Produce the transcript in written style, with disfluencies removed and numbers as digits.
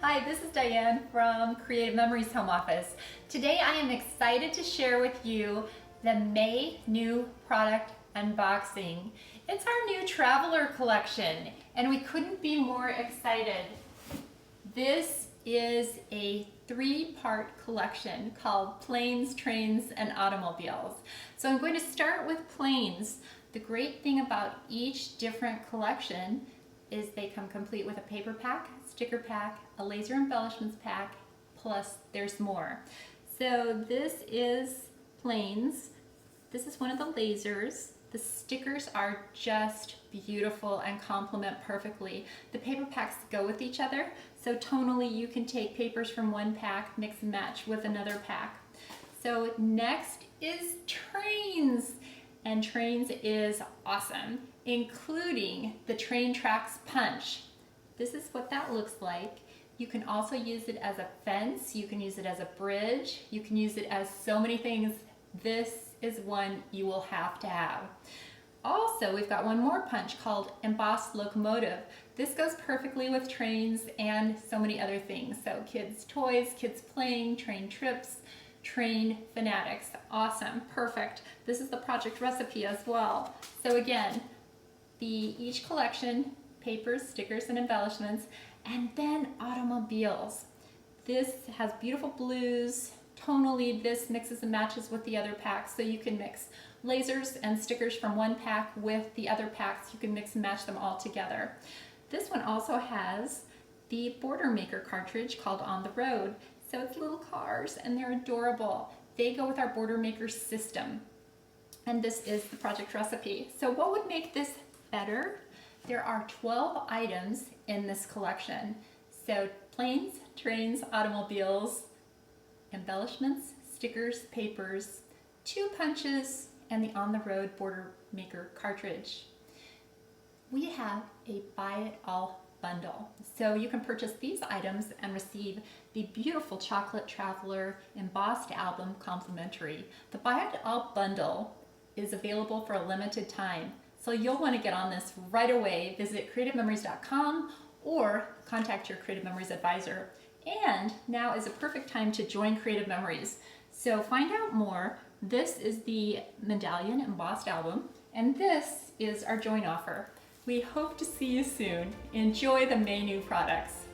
Hi, this is Diane from Creative Memories Home Office. Today I am excited to share with you the May new product unboxing. It's our new Traveler collection and we couldn't be more excited. This is a three-part collection called Planes, Trains, and Automobiles. So I'm going to start with planes. The great thing about each different collection is they come complete with a paper pack, sticker pack, a laser embellishments pack, plus there's more. So this is planes. This is one of the lasers. The stickers are just beautiful and complement perfectly. The paper packs go with each other, so tonally you can take papers from one pack, mix and match with another pack. So next is trains. And trains is awesome, including the train tracks punch. This is what that looks like. You can also use it as a fence, you can use it as a bridge, you can use it as so many things. This is one you will have to have. Also, we've got one more punch called embossed locomotive. This goes perfectly with trains and so many other things. So kids' toys, kids playing, train trips, train fanatics. Awesome, perfect. This is the project recipe as well. So again, each collection, papers, stickers, and embellishments, and then automobiles. This has beautiful blues. Tonally, this mixes and matches with the other packs, so you can mix lasers and stickers from one pack with the other packs. You can mix and match them all together. This one also has the border maker cartridge called On the Road. So it's little cars and they're adorable. They go with our border maker system. And this is the project recipe. So what would make this better? There are 12 items in this collection. So planes, trains, automobiles, embellishments, stickers, papers, 2 punches, and the On the Road border maker cartridge. We have a buy it all bundle. So you can purchase these items and receive the beautiful Chocolate Traveler embossed album complimentary. The Buy It All bundle is available for a limited time. So you'll want to get on this right away. Visit creativememories.com or contact your Creative Memories advisor. And now is a perfect time to join Creative Memories. So find out more. This is the medallion embossed album, and this is our join offer. We hope to see you soon. Enjoy the May new products.